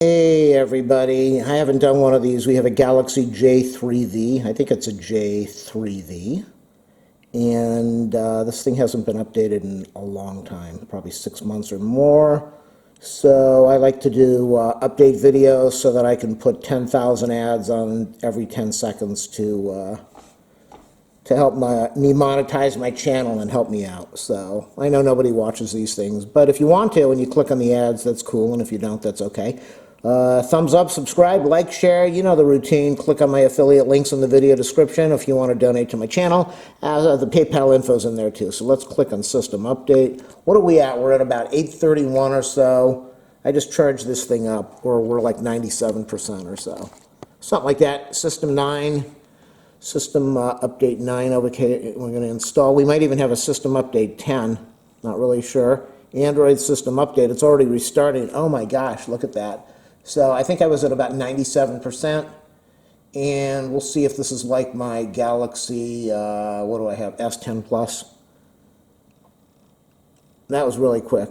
Hey everybody, I haven't done one of these. We have a Galaxy J3V. I think it's a J3V. And this thing hasn't been updated in a long time, probably 6 months or more. So I like to do update videos so that I can put 10,000 ads on every 10 seconds to help me monetize my channel and help me out. So I know nobody watches these things, but if you want to and you click on the ads, that's cool, and if you don't, that's okay. Thumbs up, subscribe, like, share, you know the routine. Click on my affiliate links in the video description if you want to donate to my channel. The PayPal info's in there too. So let's click on System Update. What are we at? We're at about 831 or so. I just charged this thing up, or we're like 97% or so. Something like that. System 9. System Update 9 okay, we're going to install. We might even have a System Update 10. Not really sure. Android System Update. It's already restarting. Oh my gosh, look at that. So I think I was at about 97%. And we'll see if this is like my Galaxy, what do I have, S10 Plus. That was really quick.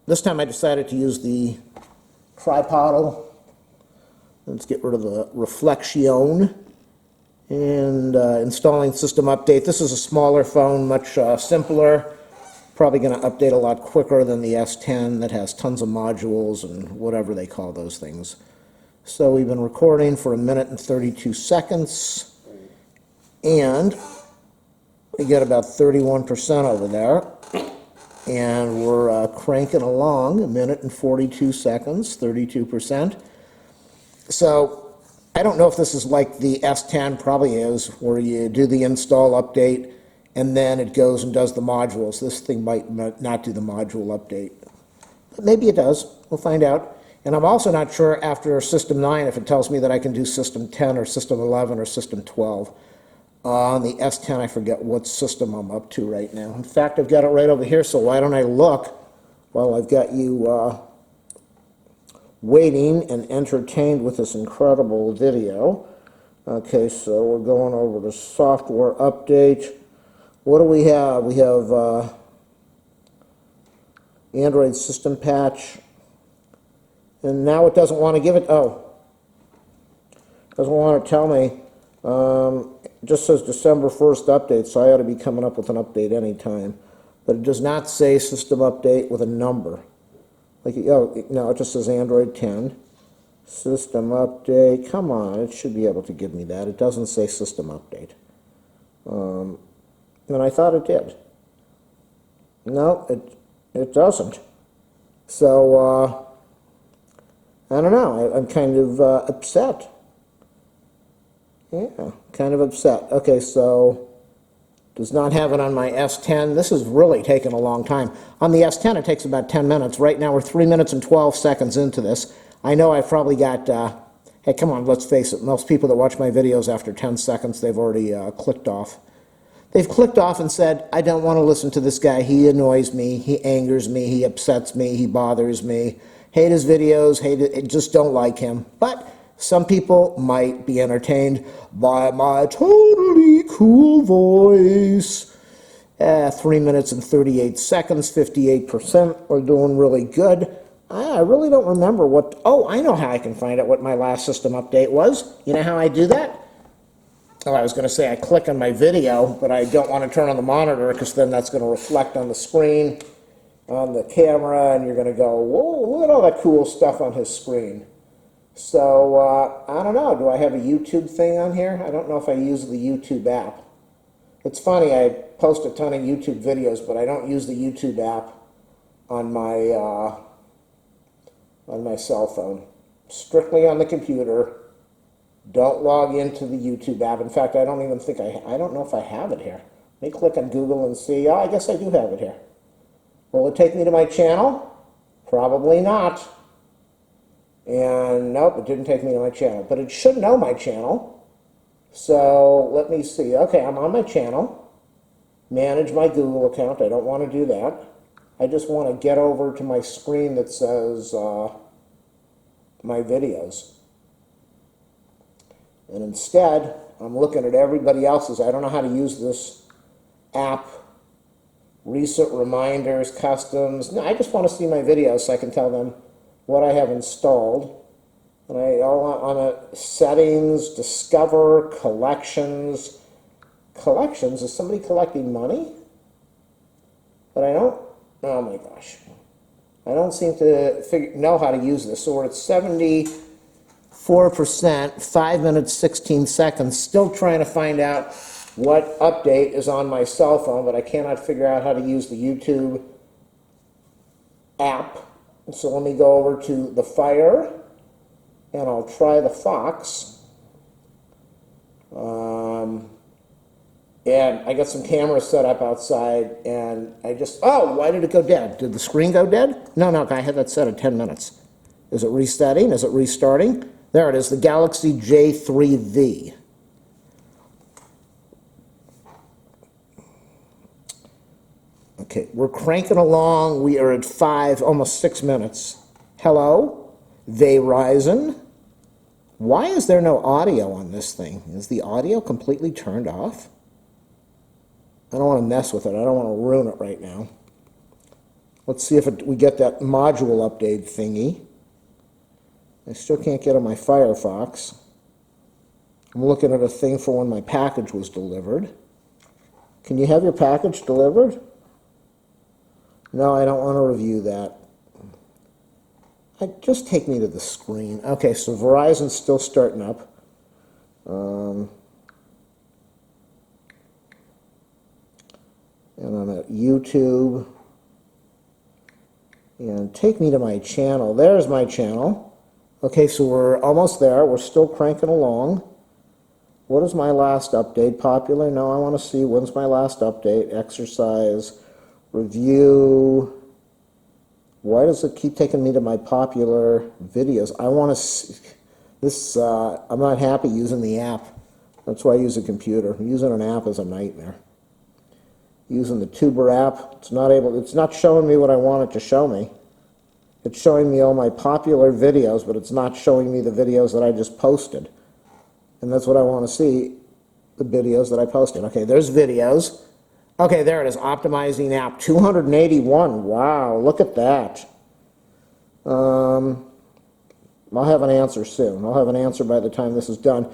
This time I decided to use the tripodal. Let's get rid of the reflection. And installing System Update. This is a smaller phone, much simpler. Probably going to update a lot quicker than the S10 that has tons of modules and whatever they call those things. So we've been recording for 1 minute and 32 seconds. And we get about 31% over there. And we're cranking along 1 minute and 42 seconds, 32%. So I don't know if this is like the S10, probably is, where you do the install update and then it goes and does the modules. This thing might not do the module update, but maybe it does. We'll find out. And I'm also not sure after System 9 if it tells me that I can do System 10 or System 11 or System 12. On the S10, I forget what system I'm up to right now. In fact, I've got it right over here, so why don't I look while I've got you waiting and entertained with this incredible video. Okay, so we're going over to software update. What do we have? We have Android system patch. And now it doesn't want to give it, doesn't want to tell me. It just says December 1st update, so I ought to be coming up with an update anytime. But it does not say system update with a number. Like, no, it just says Android 10. System update, come on, it should be able to give me that. It doesn't say system update. And I thought it did. No, it doesn't. So, I don't know, I'm kind of upset. Yeah, kind of upset. Okay, so does not have it on my S10. This is really taking a long time. On the S10, it takes about 10 minutes. Right now, we're 3 minutes and 12 seconds into this. I know I've probably got, hey, come on, let's face it. Most people that watch my videos after 10 seconds, they've already clicked off. They've clicked off and said, I don't want to listen to this guy. He annoys me. He angers me. He upsets me. He bothers me. Hate his videos. Just don't like him. But some people might be entertained by my totally cool voice. 3 minutes and 38 seconds, 58%. We're doing really good. I really don't remember what... Oh, I know how I can find out what my last system update was. You know how I do that? Oh, I was going to say I click on my video, but I don't want to turn on the monitor because then that's going to reflect on the screen, on the camera, and you're going to go, whoa, look at all that cool stuff on his screen. So, I don't know. Do I have a YouTube thing on here? I don't know if I use the YouTube app. It's funny, I post a ton of YouTube videos, but I don't use the YouTube app on my cell phone. Strictly on the computer. Don't log into the YouTube app. In fact, I don't even think I don't know if I have it here. Let me click on Google and see. Oh, I guess I do have it here. Will it take me to my channel? Probably not. And nope, it didn't take me to my channel. But it should know my channel. So let me see. Okay, I'm on my channel. Manage my Google account. I don't want to do that. I just want to get over to my screen that says my videos. And instead, I'm looking at everybody else's. I don't know how to use this app. Recent reminders, customs. No, I just want to see my videos so I can tell them what I have installed. And I on a settings, discover, collections. Collections? Is somebody collecting money? But I don't, oh my gosh. I don't seem to know how to use this. So we're at 74%, 5 minutes, 16 seconds. Still trying to find out what update is on my cell phone, but I cannot figure out how to use the YouTube app. So let me go over to the Fire, and I'll try the Fox. And I got some cameras set up outside, and I just, oh, why did it go dead? Did the screen go dead? No, I had that set at 10 minutes. Is it resetting? Is it restarting? There it is, the Galaxy J3V. Okay, we're cranking along. We are at 5, almost 6 minutes. Hello, Verizon. Why is there no audio on this thing? Is the audio completely turned off? I don't want to mess with it. I don't want to ruin it right now. Let's see if we get that module update thingy. I still can't get on my Firefox. I'm looking at a thing for when my package was delivered. Can you have your package delivered? No, I don't want to review that. Just take me to the screen. Okay, so Verizon's still starting up. And I'm at YouTube. And take me to my channel. There's my channel. Okay, so we're almost there. We're still cranking along. What is my last update? Popular? No, I want to see when's my last update. Exercise. Review. Why does it keep taking me to my popular videos? I want to see this. I'm not happy using the app. That's why I use a computer. Using an app is a nightmare. Using the Tuber app, it's not showing me what I want it to show me. It's showing me all my popular videos, but it's not showing me the videos that I just posted. And that's what I want to see, the videos that I posted. Okay, there's videos. Okay, there it is, optimizing app, 281. Wow, look at that. I'll have an answer soon. I'll have an answer by the time this is done.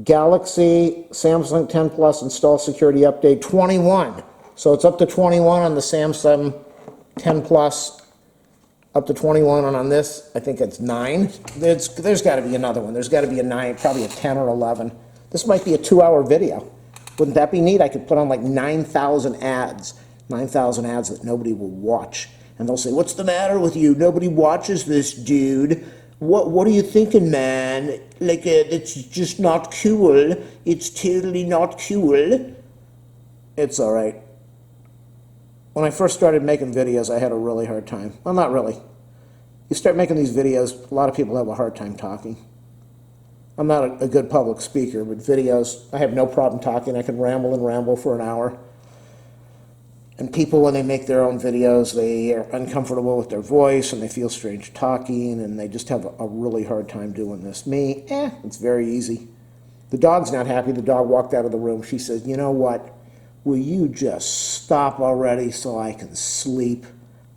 Galaxy Samsung 10 Plus install security update 21. So it's up to 21 on the Samsung 10 Plus, up to 21, and on this, I think it's 9. There's got to be another one. There's got to be a 9, probably a 10 or 11. This might be a 2-hour video. Wouldn't that be neat? I could put on like 9,000 ads. 9,000 ads that nobody will watch. And they'll say, what's the matter with you? Nobody watches this, dude. What are you thinking, man? Like, it's just not cool. It's totally not cool. It's all right. When I first started making videos, I had a really hard time. Well, not really. You start making these videos, a lot of people have a hard time talking. I'm not a good public speaker, but videos, I have no problem talking. I can ramble and ramble for an hour. And people, when they make their own videos, they are uncomfortable with their voice, and they feel strange talking, and they just have a really hard time doing this. Me, it's very easy. The dog's not happy. The dog walked out of the room. She says, you know what? Will you just stop already so I can sleep?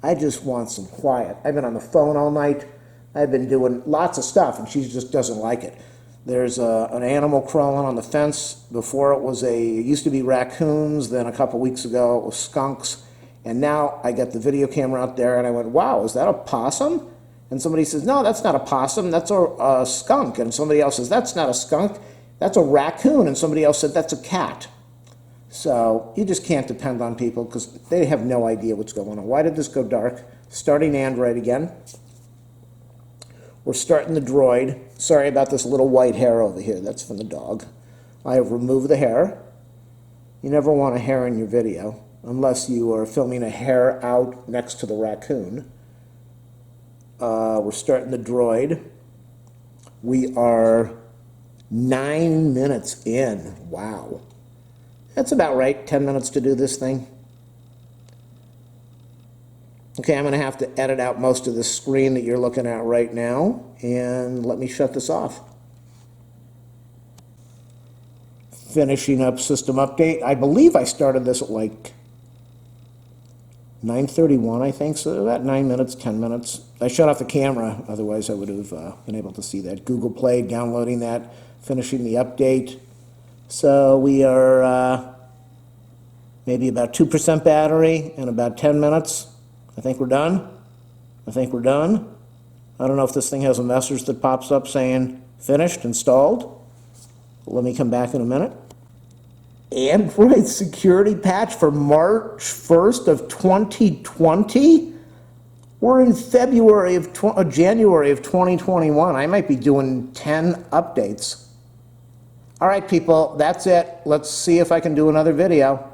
I just want some quiet. I've been on the phone all night. I've been doing lots of stuff, and she just doesn't like it. There's an animal crawling on the fence. Before it used to be raccoons, then a couple weeks ago it was skunks, and now I got the video camera out there, and I went, wow, is that a possum? And somebody says, no, that's not a possum, that's a skunk. And somebody else says, that's not a skunk, that's a raccoon. And somebody else said, that's a cat. So you just can't depend on people because they have no idea what's going on. Why did this go dark? Starting Android again. We're starting the Droid. Sorry about this little white hair over here. That's from the dog. I have removed the hair. You never want a hair in your video unless you are filming a hair out next to the raccoon. We're starting the Droid. We are 9 minutes in. Wow. That's about right, 10 minutes to do this thing. Okay, I'm going to have to edit out most of the screen that you're looking at right now, and let me shut this off. Finishing up system update. I believe I started this at like 9:31, I think, so about 9 minutes, 10 minutes. I shut off the camera, otherwise I would have been able to see that. Google Play, downloading that, finishing the update. So we are maybe about 2% battery in about 10 minutes. I think we're done. I think we're done. I don't know if this thing has a message that pops up saying finished, installed. Let me come back in a minute. Android security patch for March 1st of 2020? We're in January of 2021. I might be doing 10 updates. All right, people, that's it. Let's see if I can do another video.